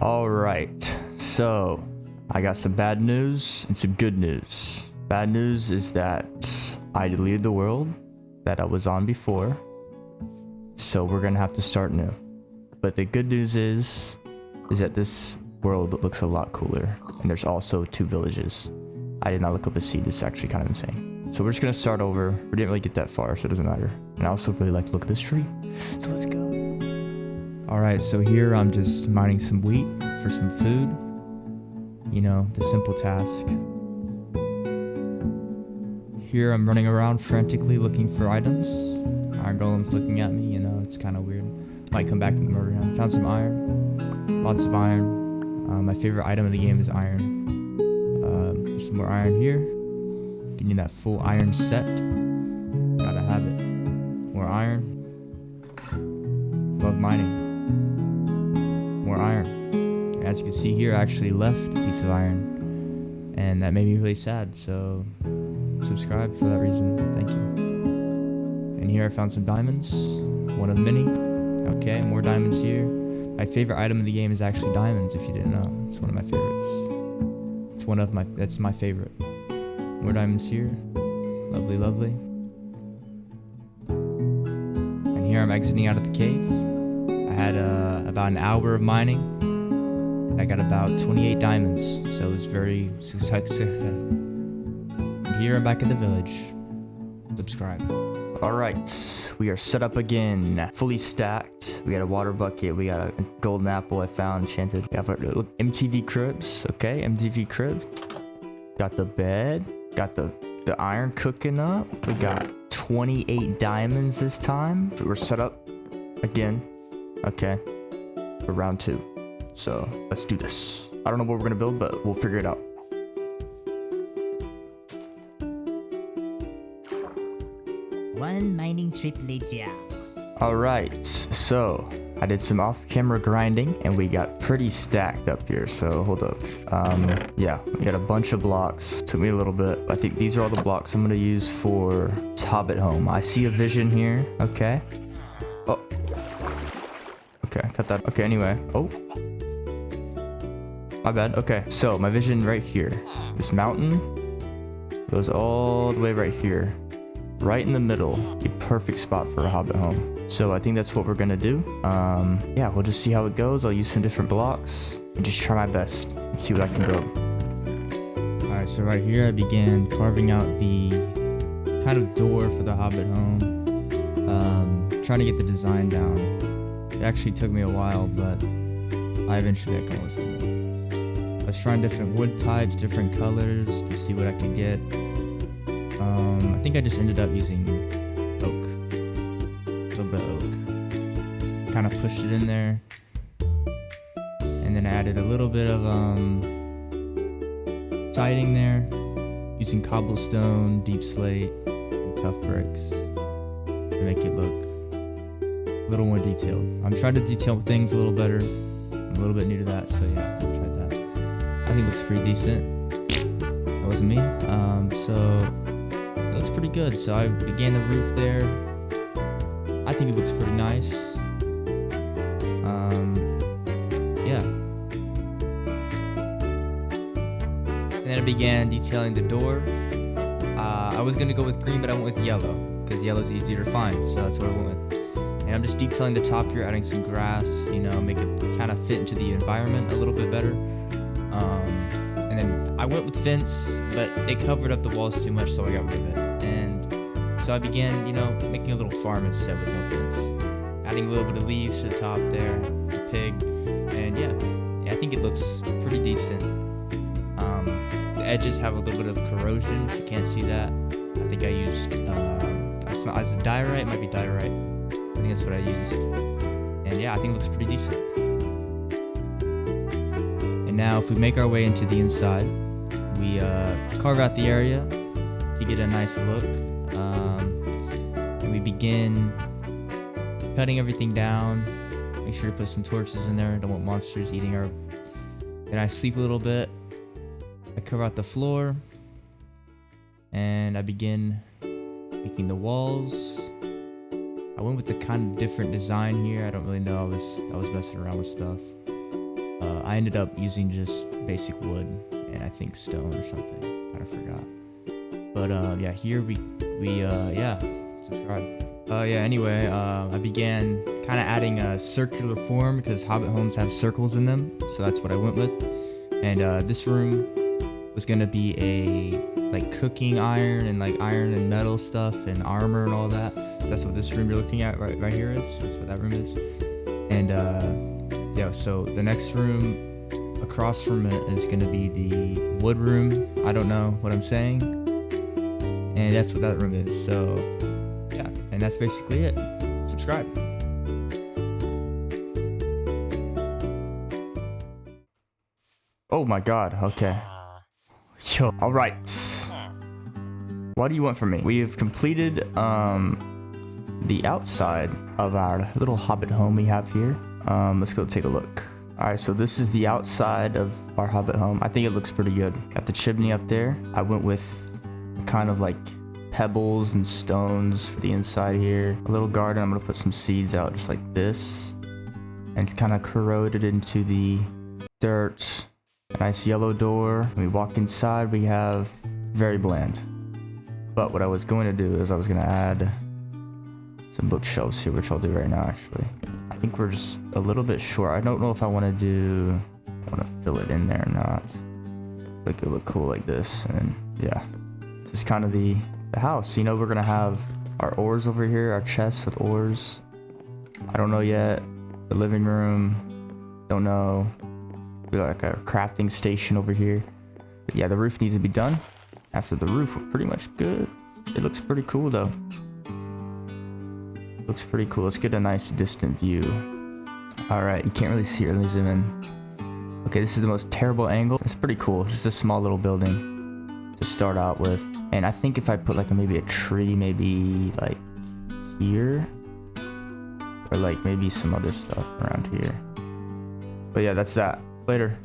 All right, so I got some bad news and some good news. Bad news is that I deleted the world that I was on before, so we're gonna have to start new. But the good news is that this world looks a lot cooler, and there's also 2 villages. I did not look up a seed. This is actually kind of insane. So we're just gonna start over. We didn't really get that far, so it doesn't matter. And I also really like to look at this tree, so let's go. All right, so here I'm just mining some wheat for some food. You know, the simple task. Here I'm running around frantically looking for items. Iron Golem's looking at me, you know, it's kind of weird. Might come back and murder him. Found some iron, lots of iron. My favorite item of the game is iron. There's some more iron here. Getting that full iron set. Gotta have it. More iron. Love mining. More iron. As you can see here, I actually left a piece of iron, and that made me really sad, so subscribe for that reason. Thank you. And here I found some diamonds, one of many. Okay, more diamonds here. My favorite item in the game is actually diamonds, if you didn't know. It's one of my favorites. That's my favorite. More diamonds here. Lovely, lovely. And here I'm exiting out of the cave. I had about an hour of mining. I got about 28 diamonds, so it was very successful. Here I'm back in the village. Subscribe. All right, we are set up again, fully stacked. We got a water bucket. We got a golden apple I found enchanted. We have our MTV cribs. Okay, MTV cribs. Got the bed. Got the iron cooking up. We got 28 diamonds this time. We're set up again. Okay, for round 2. So let's do this. I don't know what we're gonna build, but we'll figure it out. One mining trip later. All right, so I did some off-camera grinding, and we got pretty stacked up here. So hold up. Yeah, we got a bunch of blocks. Took me a little bit. I think these are all the blocks I'm gonna use for Hobbit home. I see a vision here. Okay. Oh. Okay, cut that. Okay, anyway. Oh. My bad. Okay, so my vision right here. This mountain goes all the way right here. Right in the middle. A perfect spot for a Hobbit home. So I think that's what we're gonna do. Yeah, we'll just see how it goes. I'll use some different blocks and just try my best and see what I can build. Alright, so right here I began carving out the kind of door for the Hobbit home. Trying to get the design down. It actually took me a while, but I eventually got going with something. I was trying different wood types, different colors to see what I could get. I think I just ended up using oak. A little bit of oak. Kind of pushed it in there. And then I added a little bit of siding there. Using cobblestone, deep slate, and tough bricks. To make it look a little more detailed. I'm trying to detail things a little better. I'm a little bit new to that, so yeah, I tried that. I think it looks pretty decent. That wasn't me. So it looks pretty good. So I began the roof there. I think it looks pretty nice. Yeah. And then I began detailing the door. I was gonna go with green, but I went with yellow because yellow's easier to find. So that's what I went with. And I'm just detailing the top here, adding some grass, you know, make it kind of fit into the environment a little bit better. And then I went with fence, but they covered up the walls too much, so I got rid of it. And so I began, you know, making a little farm instead with no fence. Adding a little bit of leaves to the top there, a pig, and yeah, I think it looks pretty decent. The edges have a little bit of corrosion, if you can't see that. I think I used, it's not, is it diorite? It might be diorite. I think that's what I used. And yeah, I think it looks pretty decent. And now if we make our way into the inside, we carve out the area to get a nice look. And we begin cutting everything down. Make sure to put some torches in there. Don't want monsters eating our... Then I sleep a little bit. I cover out the floor. And I begin making the walls. I went with the kind of different design here. I don't really know. I was messing around with stuff. I ended up using just basic wood and I think stone or something. Kind of forgot. But yeah, here we yeah, subscribe. Yeah, anyway, I began kind of adding a circular form because Hobbit homes have circles in them, so that's what I went with. And this room was gonna be a like cooking iron and like iron and metal stuff and armor and all that. So that's what this room you're looking at right here is. That's what that room is. And yeah, so the next room across from it is gonna be the wood room. I don't know what I'm saying. And that's what that room is. So yeah, and that's basically it. Subscribe. Oh my god, okay. Yo, alright. What do you want from me? We have completed the outside of our little Hobbit home we have here. Let's go take a look. Alright, so this is the outside of our Hobbit home. I think it looks pretty good. Got the chimney up there. I went with kind of like pebbles and stones for the inside here. A little garden. I'm gonna put some seeds out just like this. And it's kind of corroded into the dirt. A nice yellow door. When we walk inside, we have very bland. But what I was going to do is I was going to add some bookshelves here, which I'll do right now actually. I think we're just a little bit short. I don't know if I want to fill it in there or not. Like it'll look cool like this. And yeah, this is kind of the house. You know, we're going to have our oars over here, our chests with oars. I don't know yet. The living room, don't know. We got like a crafting station over here. But yeah, the roof needs to be done. After the roof, we're pretty much good. It looks pretty cool though. Looks pretty cool. Let's get a nice distant view. Alright, you can't really see it. Let me zoom in. Okay, this is the most terrible angle. It's pretty cool. Just a small little building to start out with. And I think if I put like maybe a tree, maybe like here. Or like maybe some other stuff around here. But yeah, that's that. Later.